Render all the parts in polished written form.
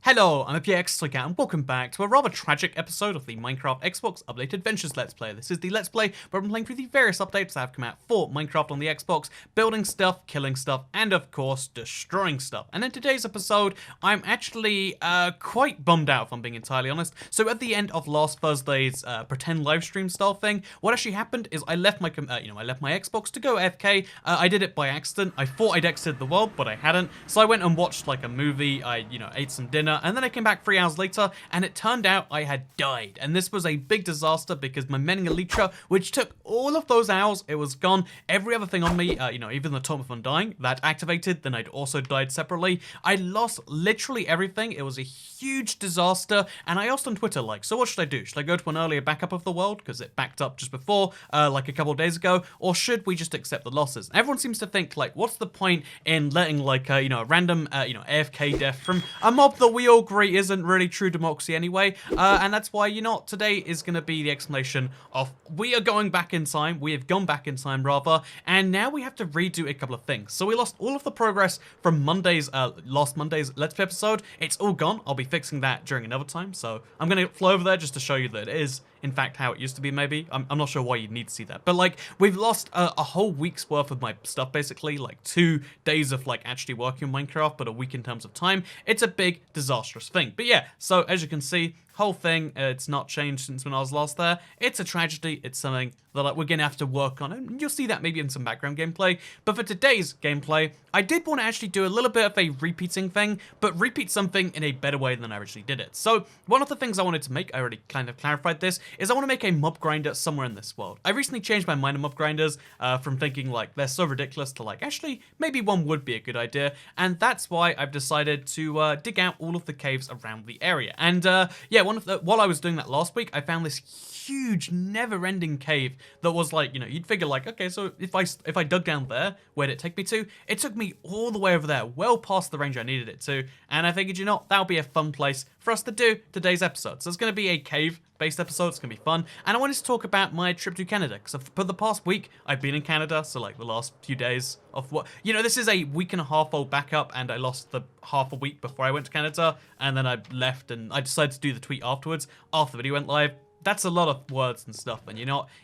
Hello, I'm PX and welcome back to a rather tragic episode of the Minecraft Xbox Update Adventures Let's Play. This is the Let's Play where I'm playing through the various updates that have come out for Minecraft on the Xbox, building stuff, killing stuff, and of course, destroying stuff. And in today's episode, I'm actually quite bummed out, if I'm being entirely honest. So at the end of last Thursday's pretend livestream style thing, what actually happened is I left my Xbox to go AFK. I did it by accident. I thought I'd exited the world, but I hadn't. So I went and watched like a movie. I ate some dinner. And then I came back 3 hours later, and it turned out I had died. And this was a big disaster because my Mending Elytra, which took all of those hours, it was gone. Every other thing on me, even the Tome of Undying, that activated, then I'd also died separately. I lost literally everything. It was a huge disaster, and I asked on Twitter, so what should I do? Should I go to an earlier backup of the world, because it backed up just before, like a couple of days ago, or should we just accept the losses? And everyone seems to think, what's the point in letting, a random, AFK death from a mob that we all agree isn't really true democracy anyway, and that's why, today is going to be the explanation of we are going back in time, we have gone back in time rather, and now we have to redo a couple of things. So we lost all of the progress from last Monday's Let's Play episode. It's all gone. I'll be fixing that during another time, so I'm going to fly over there just to show you that it is in fact how it used to be. Maybe I'm not sure why you'd need to see that, but we've lost a whole week's worth of my stuff, basically 2 days of actually working on Minecraft, but a week in terms of time. It's a big disastrous thing. But yeah, so as you can see, whole thing, it's not changed since when I was last there. It's a tragedy. It's something that we're gonna have to work on, and you'll see that maybe in some background gameplay. But for today's gameplay, I did want to actually do a little bit of a repeating thing, but repeat something in a better way than I originally did it. So one of the things I wanted to make, I already kind of clarified this, is I want to make a mob grinder somewhere in this world. I recently changed my mind on mob grinders from thinking they're so ridiculous to actually maybe one would be a good idea, and that's why I've decided to dig out all of the caves around the area. And yeah, while I was doing that last week, I found this huge, never-ending cave that was you'd figure okay, so if I dug down there, where'd it take me to? It took me all the way over there, well past the range I needed it to, and I figured, that'll be a fun place for us to do today's episode. So it's going to be a cave-based episode. It's going to be fun, and I wanted to talk about my trip to Canada, because for the past week, I've been in Canada, so the last few days of what, this is a week and a half old backup, and I lost the half a week before I went to Canada, and then I left, and I decided to do the tweet afterwards, after the video went live. That's a lot of words and stuff, and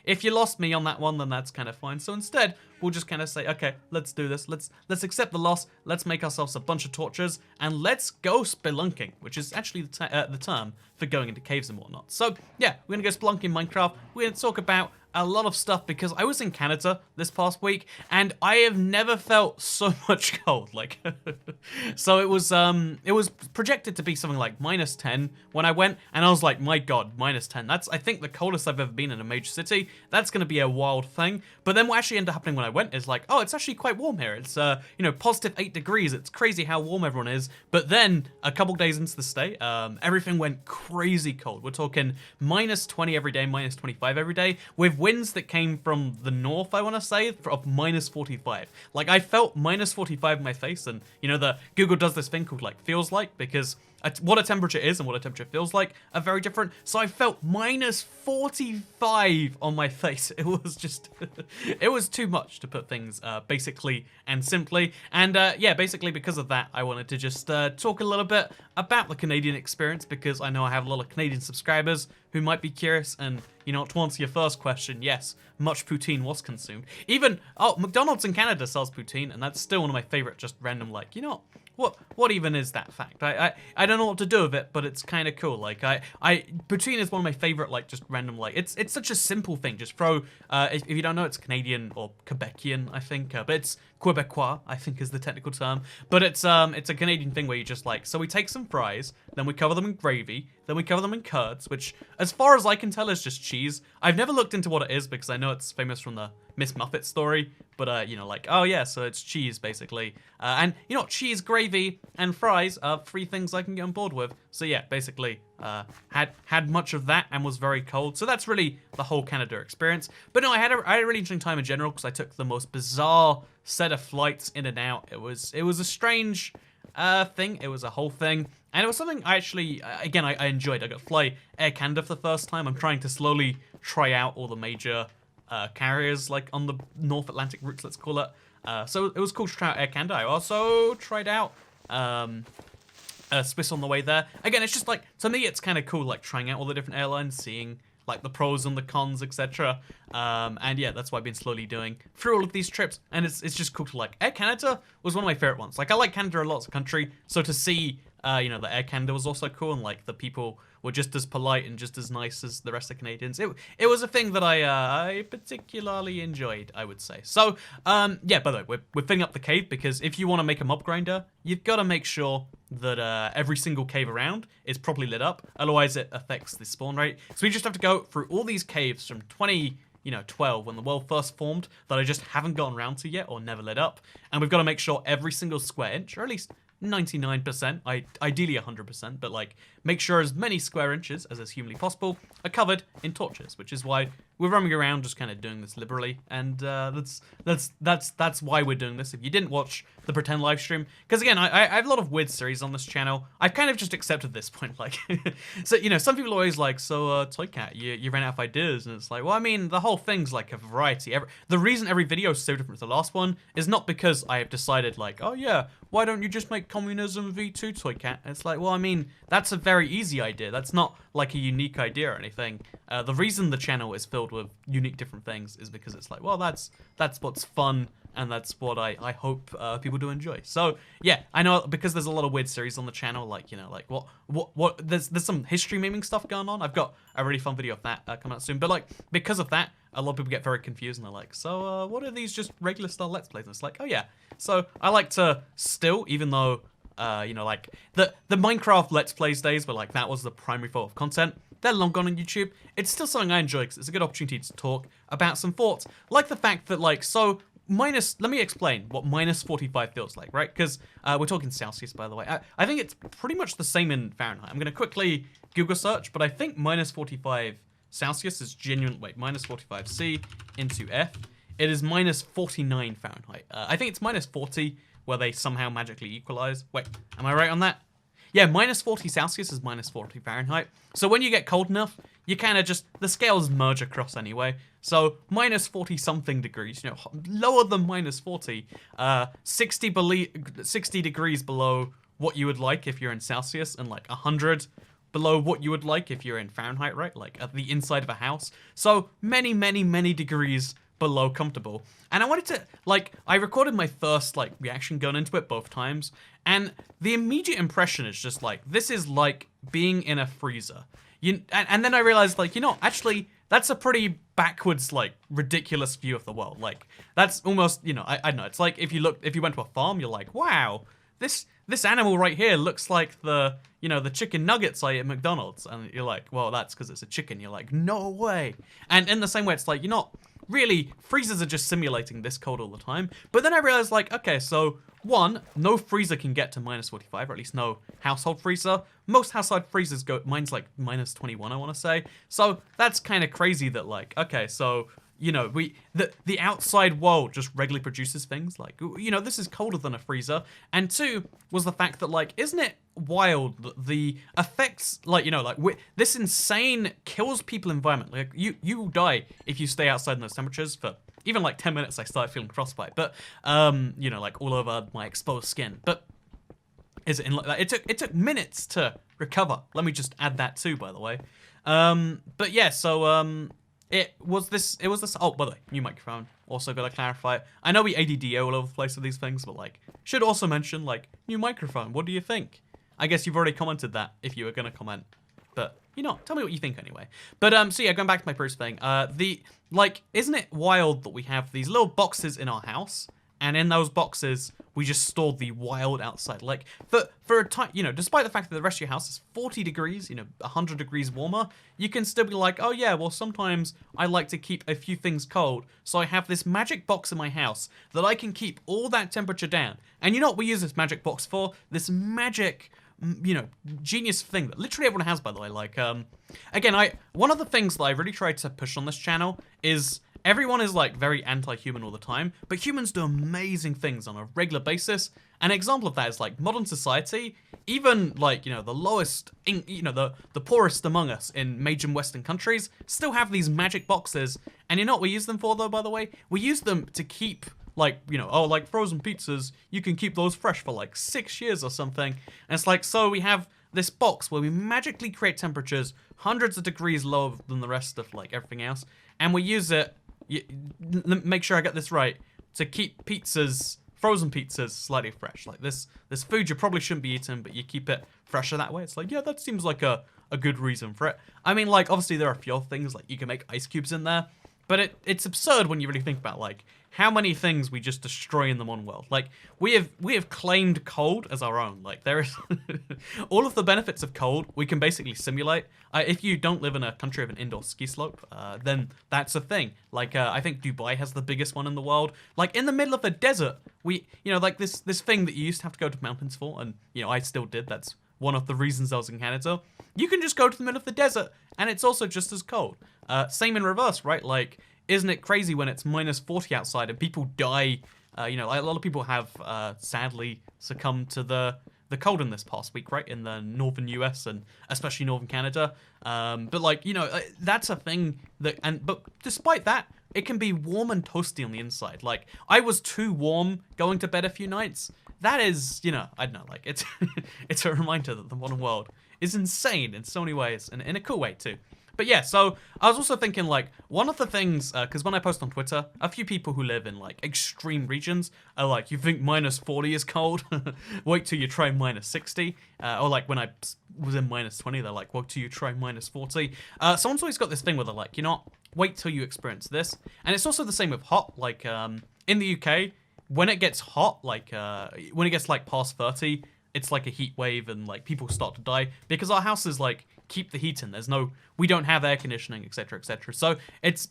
if you lost me on that one, then that's kind of fine. So instead, we'll just kind of say, okay, let's do this. Let's accept the loss. Let's make ourselves a bunch of torches, and let's go spelunking, which is actually the term for going into caves and whatnot. So yeah, we're gonna go spelunking in Minecraft. We're gonna talk about a lot of stuff because I was in Canada this past week and I have never felt so much cold. So it was projected to be something like -10 when I went, and I was like, my god, -10. That's, I think, the coldest I've ever been in a major city. That's gonna be a wild thing. But then what actually ended up happening when I went is oh, it's actually quite warm here. It's positive 8 degrees. It's crazy how warm everyone is. But then a couple days into the stay, everything went crazy cold. We're talking -20 every day, -25 every day, with winds that came from the north, I want to say, of -45. I felt -45 in my face, and the Google does this thing called feels like, because what a temperature is and what a temperature feels like are very different. So I felt -45 on my face. It was just, it was too much, to put things basically and simply. And yeah, basically because of that, I wanted to just talk a little bit about the Canadian experience, because I know I have a lot of Canadian subscribers who might be curious. And to answer your first question, yes, much poutine was consumed. Even, McDonald's in Canada sells poutine, and that's still one of my favorite just random, what even is that fact? I don't know what to do with it, but it's kind of cool. Poutine is one of my favorite, just random, it's such a simple thing. Just throw, if you don't know, it's Canadian or Quebecian, I think, but it's Quebecois, I think is the technical term. But it's a Canadian thing where you just so we take some fries, then we cover them in gravy, then we cover them in curds, which, as far as I can tell, is just cheese. I've never looked into what it is because I know it's famous from the Miss Muffet story, but oh yeah, so it's cheese basically, and cheese, gravy, and fries are 3 things I can get on board with. So yeah, basically had much of that and was very cold. So that's really the whole Canada experience. But no, I had a really interesting time in general, because I took the most bizarre set of flights in and out. It was a strange thing. It was a whole thing. And it was something I actually, again, I enjoyed. I got to fly Air Canada for the first time. I'm trying to slowly try out all the major carriers, on the North Atlantic routes, let's call it. So it was cool to try out Air Canada. I also tried out Swiss on the way there. Again, it's just like, to me, it's kind of cool, like trying out all the different airlines, seeing like the pros and the cons, etc. And yeah, that's what I've been slowly doing through all of these trips. And it's just cool to like, Air Canada was one of my favorite ones. Like I like Canada a lot as a country. So to see, you know, the Air Canada was also cool, and like the people were just as polite and just as nice as the rest of Canadians. It was a thing that I particularly enjoyed, I would say. So, yeah, by the way, we're filling up the cave because if you want to make a mob grinder, you've got to make sure that every single cave around is properly lit up. Otherwise, it affects the spawn rate. So we just have to go through all these caves from 2012 when the world first formed that I just haven't gotten around to yet or never lit up. And we've got to make sure every single square inch, or at least 99%, ideally 100%, but like make sure as many square inches as is humanly possible are covered in torches, which is why we're roaming around just kind of doing this liberally, and that's why we're doing this. If you didn't watch the pretend live stream, because again, I have a lot of weird series on this channel. I've kind of just accepted this point, like, so you know, some people are always like, so Toycat, you ran out of ideas, and it's like, well, I mean, the whole thing's like a variety. The reason every video is so different from the last one is not because I have decided like, oh yeah, why don't you just make Communism V2 Toycat? It's like, well, I mean, that's a very easy idea. That's not like a unique idea or anything. The reason the channel is filled with unique different things is because it's like, well, that's what's fun, and that's what I hope people do enjoy. So yeah, I know because there's a lot of weird series on the channel, like, you know, like what there's some history memeing stuff going on. I've got a really fun video of that coming out soon. But like, because of that, a lot of people get very confused and they're like, so what are these just regular style Let's Plays? And it's like, oh yeah. So I like to still, even though you know, like the Minecraft Let's Plays days where like that was the primary form of content, they're long gone on YouTube. It's still something I enjoy because it's a good opportunity to talk about some thoughts, like the fact that like, so let me explain what minus 45 feels like, right? Because we're talking Celsius, by the way. I think it's pretty much the same in Fahrenheit. I'm gonna quickly Google search, but I think minus 45 Celsius is genuine. Wait, minus 45 C into F. It is minus 49 Fahrenheit. I think it's minus 40 where they somehow magically equalize. Wait, am I right on that? Yeah, minus 40 Celsius is minus 40 Fahrenheit. So when you get cold enough, you kind of just, the scales merge across anyway. So minus 40 something degrees, you know, lower than minus 40, 60 degrees below what you would like if you're in Celsius, and like 100 below what you would like if you're in Fahrenheit, right? Like at the inside of a house. So many, many, many degrees below comfortable. And I wanted to, like, I recorded my first, like, reaction going into it both times, and the immediate impression is just like, this is like being in a freezer. And then I realized, like, you know, actually, that's a pretty backwards, like, ridiculous view of the world. Like, that's almost, you know, I don't know, it's like if you went to a farm, you're like, wow, this animal right here looks like the, you know, the chicken nuggets I eat at McDonald's. And you're like, well, that's because it's a chicken. You're like, no way. And in the same way, it's like, you're not, really, freezers are just simulating this cold all the time. But then I realized, like, okay, so one, no freezer can get to minus 45, or at least no household freezer. Most household freezers mine's like minus 21, I want to say. So that's kind of crazy that, like, okay, so, you know, the outside world just regularly produces things like, you know, this is colder than a freezer. And two was the fact that, like, isn't it wild that the effects, like, you know, like this insane kills people environment. Like you die if you stay outside in those temperatures for even like 10 minutes. I started feeling frostbite, but you know, like all over my exposed skin. But is it in like that? It took minutes to recover. Let me just add that too, by the way. But yeah, so it was this, oh, by the way, new microphone, also gotta clarify it. I know we ADD all over the place with these things, but like, should also mention, like, new microphone, what do you think? I guess you've already commented that, if you were gonna comment, but, you know, tell me what you think anyway. But, so yeah, going back to my first thing, like, isn't it wild that we have these little boxes in our house, and in those boxes, we just store the wild outside. Like, for a time, you know, despite the fact that the rest of your house is 40 degrees, you know, 100 degrees warmer, you can still be like, oh yeah, well, sometimes I like to keep a few things cold, so I have this magic box in my house that I can keep all that temperature down. And you know what we use this magic box for? This magic, you know, genius thing that literally everyone has, by the way. Like, again, one of the things that I really tried to push on this channel is everyone is like very anti-human all the time, but humans do amazing things on a regular basis. An example of that is like modern society, even like, you know, the lowest, you know, the poorest among us in major Western countries still have these magic boxes. And you know what we use them for though, by the way? We use them to keep like, you know, oh, like frozen pizzas, you can keep those fresh for like 6 years or something. And it's like, so we have this box where we magically create temperatures hundreds of degrees lower than the rest of like everything else, and we use it, make sure I get this right, to keep pizzas, frozen pizzas, slightly fresh. Like this food you probably shouldn't be eating, but you keep it fresher that way. It's like, yeah, that seems like a good reason for it. I mean, like, obviously there are a few other things, like you can make ice cubes in there, but it's absurd when you really think about, like, how many things we just destroy in the modern world. Like, we have claimed cold as our own. Like, there is all of the benefits of cold we can basically simulate. If you don't live in a country with an indoor ski slope, then that's a thing. Like, I think Dubai has the biggest one in the world. Like, in the middle of a desert, you know, like this thing that you used to have to go to mountains for, and, you know, I still did. That's one of the reasons I was in Canada. You can just go to the middle of the desert, and it's also just as cold. Same in reverse, right? Like, isn't it crazy when it's minus 40 outside and people die? You know, like a lot of people have sadly succumbed to the cold in this past week, right? In the northern US and especially northern Canada. But like, you know, that's a thing but despite that, it can be warm and toasty on the inside. Like, I was too warm going to bed a few nights. That is, you know, I don't know, like, it's it's a reminder that the modern world is insane in so many ways, and in a cool way too. But yeah, so I was also thinking, like, one of the things, because when I post on Twitter, a few people who live in, like, extreme regions are like, you think minus 40 is cold? Wait till you try minus 60. Or like when I was in minus 20, they're like, wait till you try minus 40. Someone's always got this thing where they're like, you know, wait till you experience this. And it's also the same with hot. Like, in the UK, when it gets hot, like, when it gets, like, past 30, it's like a heat wave and, like, people start to die because our houses, like, keep the heat in. We don't have air conditioning, etc., etc. So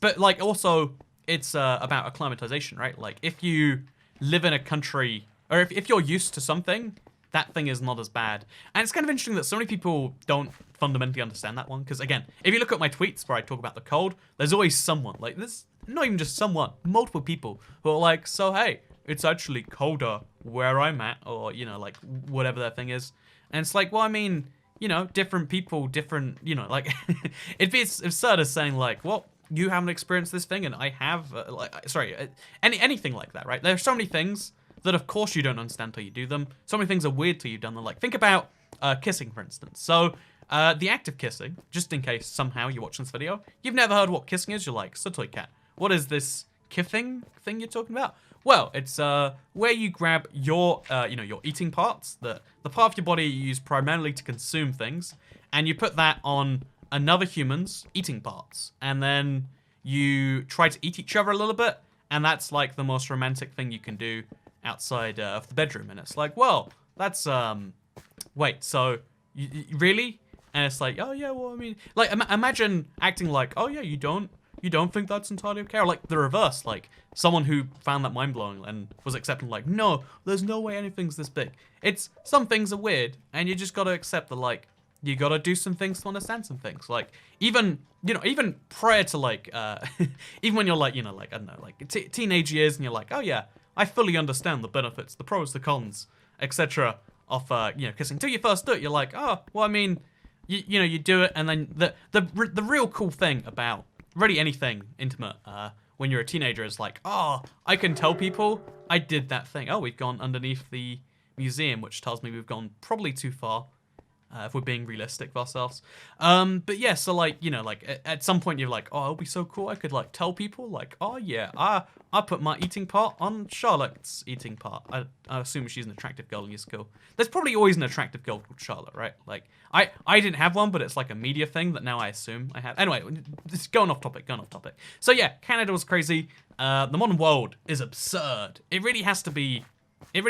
but like also it's about acclimatization, right? Like if you live in a country, or if you're used to something, that thing is not as bad. And it's kind of interesting that so many people don't fundamentally understand that one, because again, if you look at my tweets where I talk about the cold, there's always someone, like there's not even just someone, multiple people who are like, so hey, it's actually colder where I'm at, or, you know, like whatever that thing is. And it's like, well, I mean, you know, different people, different, you know, like, it'd be absurd as saying, like, well, you haven't experienced this thing and I have, anything like that, right? There are so many things that, of course, you don't understand until you do them. So many things are weird till you've done them. Like, think about kissing, for instance. So, the act of kissing, just in case somehow you're watching this video, you've never heard what kissing is, you're like, so toy cat, what is this kissing thing you're talking about? Well, it's where you grab your, you know, your eating parts, the part of your body you use primarily to consume things, and you put that on another human's eating parts, and then you try to eat each other a little bit, and that's like the most romantic thing you can do outside of the bedroom. And it's like, well, that's wait, so you really? And it's like, oh yeah, well, I mean, like, imagine acting like, oh yeah, you don't think that's entirely okay? Or like the reverse, like someone who found that mind-blowing and was accepting, like, no, there's no way anything's this big. It's, some things are weird, and you just gotta accept that, like, you gotta do some things to understand some things. Like, even, you know, even prior to, like, even when you're like, you know, like, I don't know, like teenage years, and you're like, oh yeah, I fully understand the benefits, the pros, the cons, etc. of, you know, kissing. Until you first do it, you're like, oh, well, I mean, you know, you do it, and then the real cool thing about really anything intimate when you're a teenager is like, oh, I can tell people I did that thing. Oh, we've gone underneath the museum, which tells me we've gone probably too far, if we're being realistic with ourselves. But yeah, so like, you know, like at some point you're like, oh, it'll be so cool, I could like tell people, like, oh yeah, I put my eating part on Charlotte's eating part. I assume she's an attractive girl in your school. There's probably always an attractive girl called Charlotte, right? Like, I didn't have one, but it's like a media thing that now I assume I have. Anyway, just going off topic. So yeah, Canada was crazy. The modern world is absurd. It really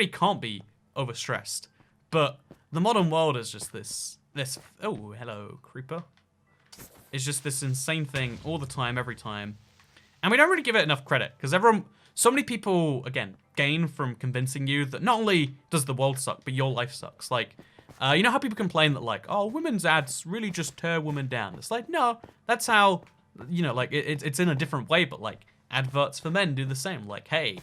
can't be overstressed. But the modern world is just this, oh, hello, creeper. It's just this insane thing all the time, every time. And we don't really give it enough credit, because so many people, again, gain from convincing you that not only does the world suck, but your life sucks. Like, you know how people complain that, like, oh, women's ads really just tear women down. It's like, no, that's how, you know, like, it's in a different way, but, like, adverts for men do the same. Like, hey,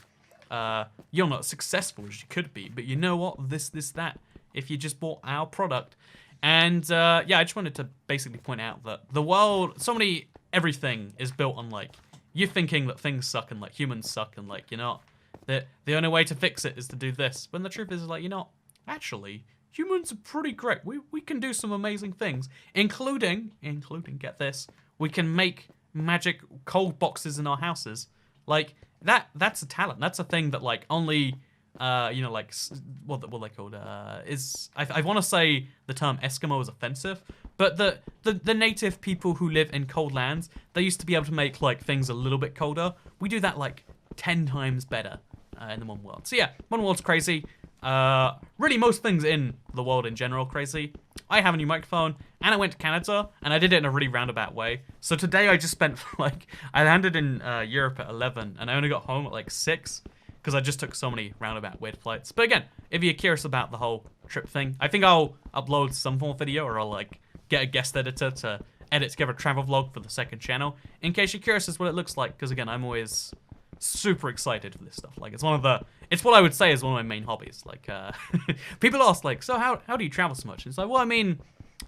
you're not successful as you could be, but you know what, this, that, if you just bought our product. And, yeah, I just wanted to basically point out that the world, everything is built on, like, you thinking that things suck and, like, humans suck and, like, you're not The only way to fix it is to do this. When the truth is, like, actually, humans are pretty great. We can do some amazing things, including, get this, we can make magic cold boxes in our houses. Like, that's a talent. That's a thing that, like, only, like, what they called, I want to say the term Eskimo is offensive, but the native people who live in cold lands, they used to be able to make, like, things a little bit colder. We do that, like, 10 times better in the modern world. So yeah, modern world's crazy. Really most things in the world in general crazy. I have a new microphone, and I went to Canada, and I did it in a really roundabout way. So today I just spent, like, I landed in Europe at 11, and I only got home at, like, 6, because I just took so many roundabout weird flights. But again, if you're curious about the whole trip thing, I think I'll upload some form of video, or I'll, like, get a guest editor to edit together a travel vlog for the second channel, in case you're curious as what it looks like, because again, I'm always super excited for this stuff. Like, it's what I would say is one of my main hobbies. Like, people ask, like, so how do you travel so much? And it's like, well, I mean,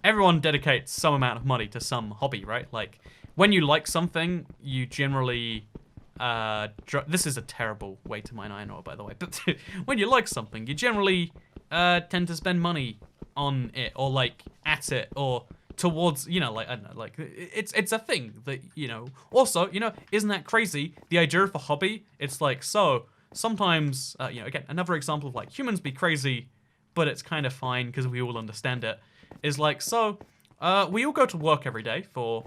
everyone dedicates some amount of money to some hobby, right? Like, when you like something, you generally, this is a terrible way to mine iron ore, by the way, but when you like something, you generally tend to spend money on it, or, like, at it, or towards, like, I don't know, like, it's a thing that, also, isn't that crazy? The idea of a hobby, it's like, so, sometimes, again, another example of, like, humans be crazy, but it's kind of fine because we all understand it, is like, so, we all go to work every day for,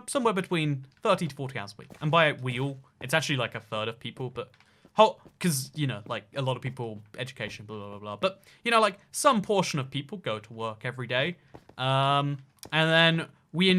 somewhere between 30 to 40 hours a week. And by we all, it's actually like a third of people, but, because, like, a lot of people, education, blah, blah, blah, blah. But, like, some portion of people go to work every day. And then we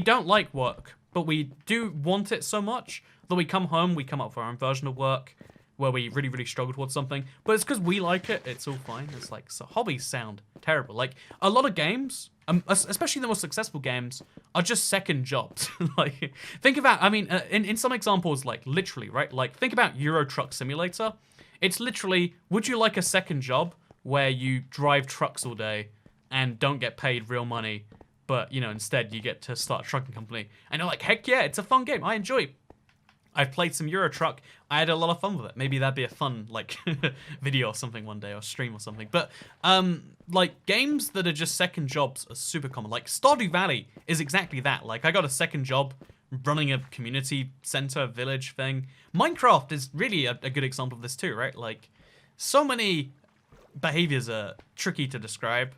don't like work, but we do want it so much that we come home, we come up with our own version of work where we really, really struggle towards something. But it's because we like it, it's all fine. It's like, so hobbies sound terrible. Like, a lot of games, especially the most successful games, are just second jobs. Like, think about, I mean, in some examples, like, literally, right? Like, think about Euro Truck Simulator. It's literally, would you like a second job where you drive trucks all day and don't get paid real money, but, instead you get to start a trucking company? And you're like, heck yeah, it's a fun game. I enjoy it. I've played some Euro Truck. I had a lot of fun with it. Maybe that'd be a fun, like, video or something one day, or stream or something. But, like, games that are just second jobs are super common. Like, Stardew Valley is exactly that. Like, I got a second job running a community center village thing. Minecraft is really a good example of this too, right? Like, so many behaviors are tricky to describe,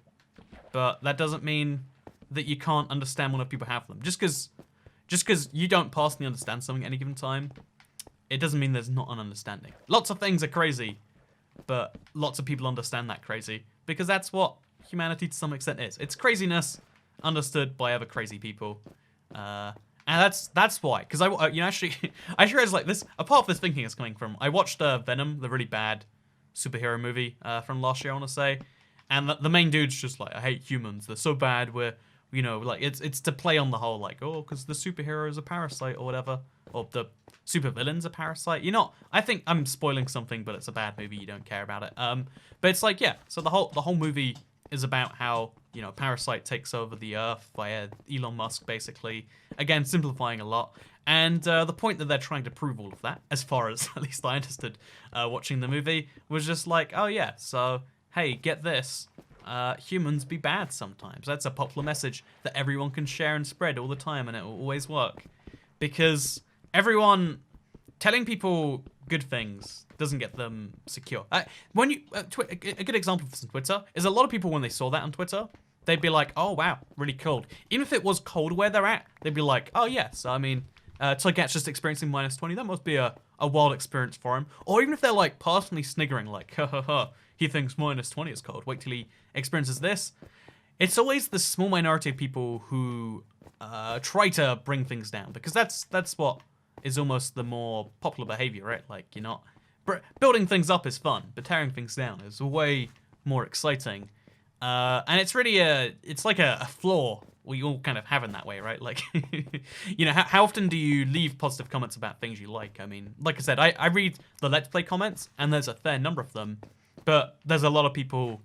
but that doesn't mean that you can't understand when other people have them. Just because you don't personally understand something at any given time, it doesn't mean there's not an understanding. Lots of things are crazy, but lots of people understand that crazy, because that's what humanity to some extent is. It's craziness understood by other crazy people. And that's why. Because actually, I realized, like, this, a part of this thinking is coming from, I watched Venom, the really bad superhero movie from last year, I want to say. And the main dude's just like, I hate humans. They're so bad. Like, it's to play on the whole, like, oh, because the superhero is a parasite or whatever, or the supervillain's a parasite. I think I'm spoiling something, but it's a bad movie. You don't care about it. But it's like, yeah. So the whole movie is about how, Parasite takes over the Earth via Elon Musk, basically. Again, simplifying a lot. And the point that they're trying to prove all of that, as far as at least I understood watching the movie, was just like, oh yeah, so hey, get this. Humans be bad sometimes. That's a popular message that everyone can share and spread all the time, and it will always work. Because everyone telling people good things doesn't get them secure. A good example of this on Twitter is a lot of people, when they saw that on Twitter, they'd be like, oh wow, really cold. Even if it was cold where they're at, they'd be like, oh yes, I mean, Toycat's just experiencing -20, that must be a wild experience for him. Or even if they're, like, personally sniggering, like, ha ha ha, he thinks -20 is cold, wait till he experiences this. It's always the small minority of people who try to bring things down, because that's what is almost the more popular behavior, right? Like, you're not... building things up is fun, but tearing things down is way more exciting. And it's really it's like a flaw we all kind of have in that way, right? Like, how often do you leave positive comments about things you like? I mean, like I said, I read the Let's Play comments, and there's a fair number of them, but there's a lot of people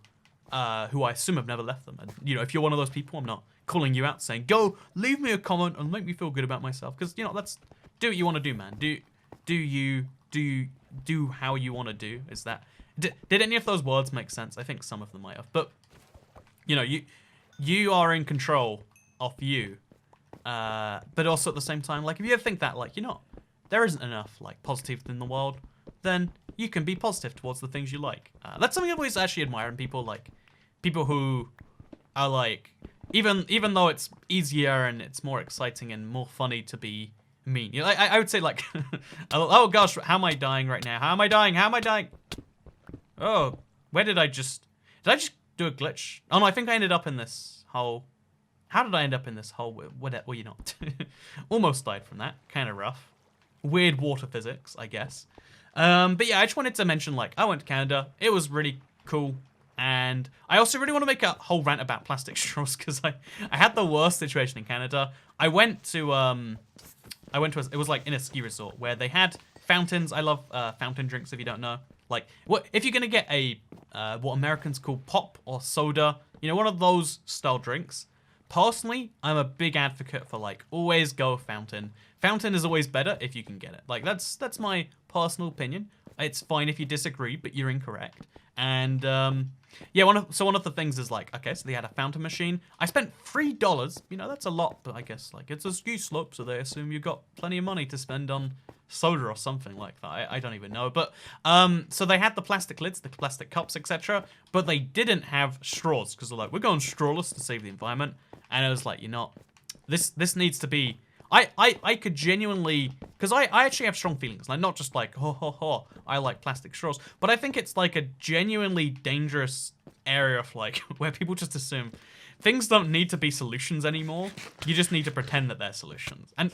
who I assume have never left them. And, if you're one of those people, I'm not calling you out saying, go, leave me a comment and make me feel good about myself, because, that's... do what you want to do, man. Do you do how you want to do. Is that did any of those words make sense? I think some of them might have, but you know, you are in control of you, but also at the same time, like if you ever think that like there isn't enough like positivity in the world, then you can be positive towards the things you like. That's something I've always actually admired in people, like people who are like, even though it's easier and it's more exciting and more funny to be mean. You know, I would say like, oh gosh, how am I dying right now? How am I dying? How am I dying? Oh, where did I just do a glitch? Oh no, I think I ended up in this hole. How did I end up in this hole? Well, you not. Almost died from that. Kind of rough. Weird water physics, I guess. But yeah, I just wanted to mention, like, I went to Canada. It was really cool. And I also really want to make a whole rant about plastic straws because I had the worst situation in Canada. I went to it was like in a ski resort where they had fountains. I love fountain drinks if you don't know. Like, what if you're gonna get a what Americans call pop or soda, one of those style drinks. Personally, I'm a big advocate for like always go fountain. Fountain is always better if you can get it. Like that's my personal opinion. It's fine if you disagree, but you're incorrect. And yeah, one of the things is like, okay, so they had a fountain machine. I spent $3. That's a lot, but I guess like it's a ski slope, so they assume you got plenty of money to spend on soda or something like that. I don't even know. But so they had the plastic lids, the plastic cups, etc. But they didn't have straws because they're like, we're going strawless to save the environment. And I was like, this needs to be. I could genuinely, because I actually have strong feelings, like not just like I like plastic straws, but I think it's like a genuinely dangerous area of like where people just assume things don't need to be solutions anymore. You just need to pretend that they're solutions. And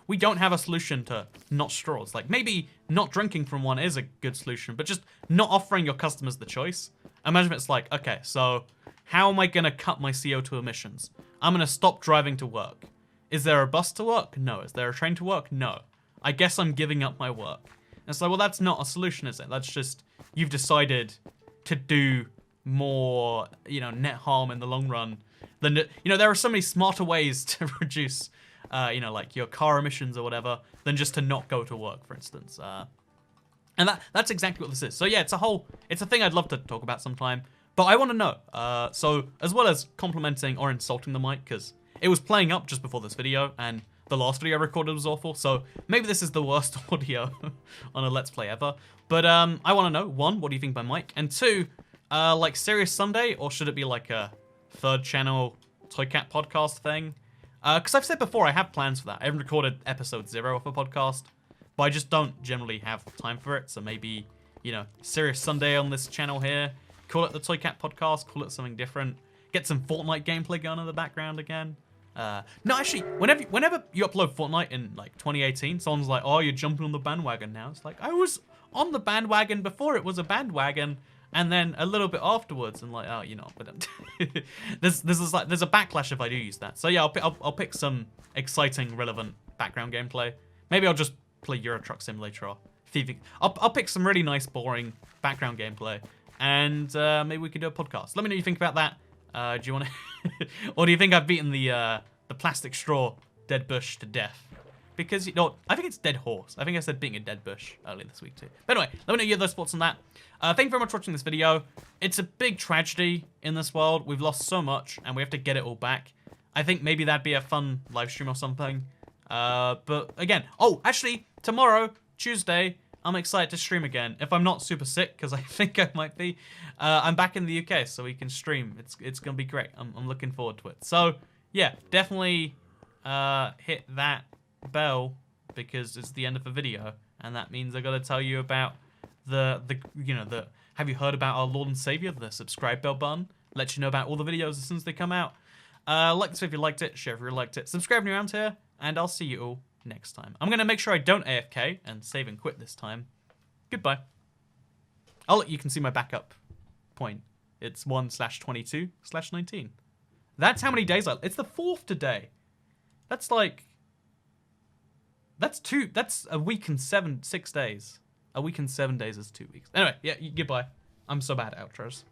we don't have a solution to not straws. Like maybe not drinking from one is a good solution, but just not offering your customers the choice. Imagine it's like, okay, so how am I gonna cut my CO2 emissions? I'm gonna stop driving to work. Is there a bus to work? No. Is there a train to work? No. I guess I'm giving up my work. And it's like, well, that's not a solution, is it? That's just, you've decided to do more, net harm in the long run than, there are so many smarter ways to reduce, like your car emissions or whatever, than just to not go to work, for instance. And that's exactly what this is. So yeah, it's a thing I'd love to talk about sometime. But I want to know, so as well as complimenting or insulting the mic, because it was playing up just before this video, and the last video I recorded was awful, so maybe this is the worst audio on a Let's Play ever. But I want to know, one, what do you think by mic? And two, like Serious Sunday, or should it be like a third channel Toy Cat podcast thing? Because I've said before, I have plans for that. I haven't recorded episode 0 of a podcast, but I just don't generally have time for it, so maybe, Serious Sunday on this channel here, call it the Toy Cat podcast, call it something different, get some Fortnite gameplay going in the background again. No, actually, whenever you upload Fortnite in like 2018, someone's like, "Oh, you're jumping on the bandwagon now." It's like I was on the bandwagon before it was a bandwagon, and then a little bit afterwards, and like, oh, but there's a backlash if I do use that. So yeah, I'll pick some exciting, relevant background gameplay. Maybe I'll just play Euro Truck Simulator or FIFA. I'll pick some really nice, boring background gameplay, and maybe we can do a podcast. Let me know what you think about that. Do you want to, or do you think I've beaten the plastic straw dead bush to death? Because I think it's dead horse. I think I said beating a dead bush earlier this week too. But anyway, let me know your those thoughts on that. Thank you very much for watching this video. It's a big tragedy in this world. We've lost so much, and we have to get it all back. I think maybe that'd be a fun live stream or something. But again, actually tomorrow, Tuesday, I'm excited to stream again. If I'm not super sick, because I think I might be, I'm back in the UK, so we can stream. It's gonna be great. I'm looking forward to it. So yeah, definitely hit that bell because it's the end of the video, and that means I gotta tell you about the have you heard about our Lord and Savior, the subscribe bell button? Let you know about all the videos as soon as they come out. Like this if you liked it, share if you liked it, subscribe if you're around here, and I'll see you all next time. I'm gonna make sure I don't AFK and save and quit this time. Goodbye. You can see my backup point. It's 1/22/19. That's how many days it's the 4th today. That's like, that's a week and 6 days. A week and 7 days is 2 weeks. Anyway, yeah, goodbye. I'm so bad at outros.